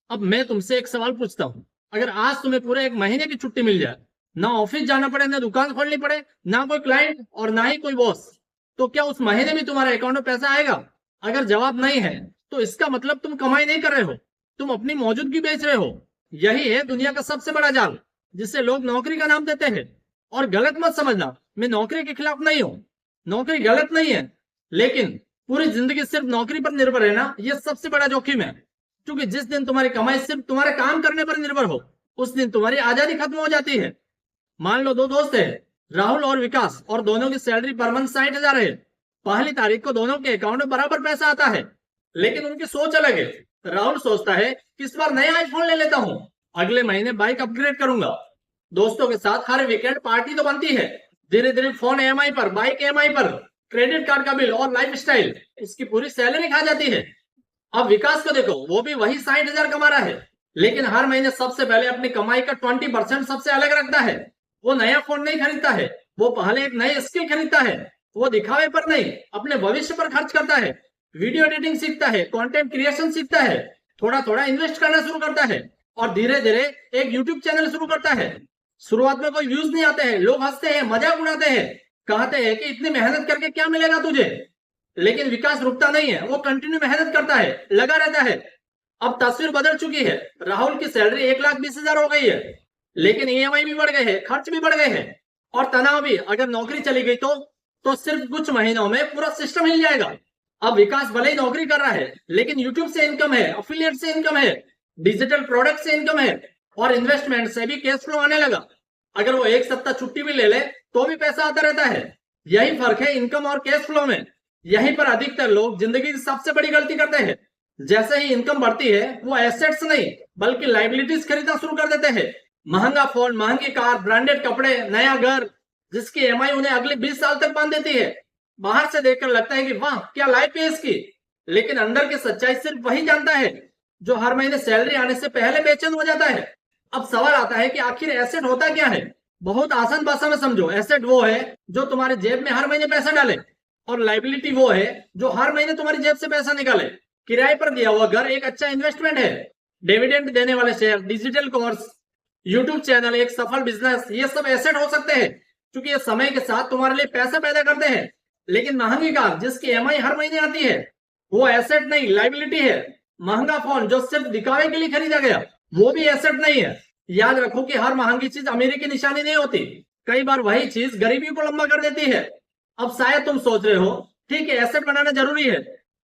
अब मैं तुमसे एक सवाल पूछता हूँ, अगर आज तुम्हें पूरे 1 महीने की छुट्टी मिल जाए, ना ऑफिस जाना पड़े, ना दुकान खोलनी पड़े, ना कोई क्लाइंट और ना ही कोई बॉस, तो क्या उस महीने में तुम्हारे अकाउंट में पैसा आएगा? अगर जवाब नहीं है, तो इसका मतलब तुम कमाई नहीं कर रहे हो, तुम अपनी मौजूदगी बेच रहे हो। यही है दुनिया का सबसे बड़ा जाल, जिसे लोग नौकरी का नाम देते हैं। और गलत मत समझना, मैं नौकरी के खिलाफ नहीं हूँ। नौकरी गलत नहीं है, लेकिन पूरी जिंदगी सिर्फ नौकरी पर निर्भर रहना, यह सबसे बड़ा जोखिम है। क्योंकि जिस दिन तुम्हारी कमाई सिर्फ तुम्हारे काम करने पर निर्भर हो, उस दिन तुम्हारी आजादी खत्म हो जाती है। मान लो दो दोस्त है, राहुल और विकास, और दोनों की सैलरी पर मंथ 60,000 है। पहली तारीख को दोनों के अकाउंट में बराबर पैसा आता है, लेकिन उनकी सोच अलग है। राहुल सोचता है कि इस बार नया आईफोन ले लेता हूँ, अगले महीने बाइक अपग्रेड करूंगा, दोस्तों के साथ हर वीकेंड पार्टी तो बनती है। धीरे धीरे फोन ईएमआई पर, बाइक ईएमआई पर, क्रेडिट कार्ड का बिल और लाइफ स्टाइल, इसकी पूरी सैलरी खा जाती है। अब विकास को देखो, वो भी वही 60,000 कमा रहा है, लेकिन हर महीने सबसे पहले अपनी कमाई का 20% सबसे अलग रखता है। वो नया फोन नहीं खरीदता है, वो पहले एक नई स्किल खरीदता है। वो दिखावे पर नहीं, अपने भविष्य पर खर्च करता है। वीडियो एडिटिंग सीखता है, कंटेंट क्रिएशन सीखता है, थोड़ा थोड़ा इन्वेस्ट करना शुरू करता है, और धीरे धीरे एक यूट्यूब चैनल शुरू करता है। शुरुआत में कोई व्यूज नहीं आते हैं, लोग हंसते हैं, मजाक उड़ाते हैं, कहते हैं कि इतनी मेहनत करके क्या मिलेगा तुझे। लेकिन विकास रुकता नहीं है, वो कंटिन्यू मेहनत करता है, लगा रहता है। अब तस्वीर बदल चुकी है, राहुल की सैलरी 1,20,000 हो गई है, लेकिन ईएमआई भी बढ़ गए हैं, खर्च भी बढ़ गए हैं, और तनाव भी। अगर नौकरी चली गई तो सिर्फ कुछ महीनों में पूरा सिस्टम हिल जाएगा। अब विकास भले ही नौकरी कर रहा है, लेकिन यूट्यूब से इनकम है, अफिलिएट से इनकम है, डिजिटल प्रोडक्ट से इनकम है, और इन्वेस्टमेंट से भी कैश फ्लो आने लगा। अगर वो एक सप्ताह छुट्टी भी ले ले तो भी पैसा आता रहता है। यही फर्क है इनकम और कैश फ्लो में। यहीं पर अधिकतर लोग जिंदगी की सबसे बड़ी गलती करते हैं। जैसे ही इनकम बढ़ती है, वो एसेट्स नहीं बल्कि लाइबिलिटीज खरीदना शुरू कर देते हैं। महंगा फोन, महंगी कार, ब्रांडेड कपड़े, नया घर, जिसकी ईएमआई उन्हें अगले 20 साल तक बांध देती है। बाहर से देखकर लगता है कि वाह क्या लाइफ है इसकी, लेकिन अंदर की सच्चाई सिर्फ वही जानता है जो हर महीने सैलरी आने से पहले बेचैन हो जाता है। अब सवाल आता है कि आखिर एसेट होता क्या है? बहुत आसान भाषा में समझो, एसेट वो है जो तुम्हारे जेब में हर महीने पैसा डाले, और लाइबिलिटी वो है जो हर महीने तुम्हारी जेब से पैसा निकाले। किराए पर दिया हुआ घर एक अच्छा इन्वेस्टमेंट है, डिविडेंड देने वाले share, digital course, YouTube channel, एक सफल बिजनेस, ये सब एसेट हो सकते हैं, क्योंकि ये समय के साथ तुम्हारे लिए पैसा पैदा करते हैं। लेकिन महंगी कार जिसकी ईएमआई हर महीने आती है, वो एसेट नहीं, लाइबिलिटी है। महंगा फोन जो सिर्फ दिखावे के लिए खरीदा गया, वो भी एसेट नहीं है। याद रखो कि हर महंगी चीज अमीरी की निशानी नहीं होती, कई बार वही चीज गरीबी को लंबा कर देती है। अब शायद तुम सोच रहे हो, ठीक है एसेट बनाना जरूरी है,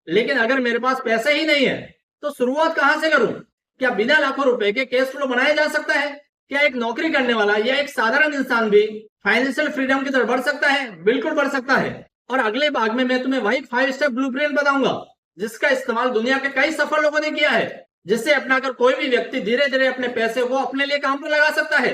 लेकिन अगर मेरे पास पैसे ही नहीं है तो शुरुआत कहां से करूं? क्या बिना लाखों रुपए के कैश फ्लो बनाया जा सकता है? क्या एक नौकरी करने वाला या एक साधारण इंसान भी फाइनेंशियल फ्रीडम की तरफ बढ़ सकता है? बिल्कुल बढ़ सकता है। और अगले भाग में मैं तुम्हें वही 5 स्टेप ब्लूप्रिंट बताऊंगा, जिसका इस्तेमाल दुनिया के कई सफल लोगों ने किया है, जिससे अपनाकर कोई भी व्यक्ति धीरे धीरे अपने पैसे को अपने लिए काम पर लगा सकता है।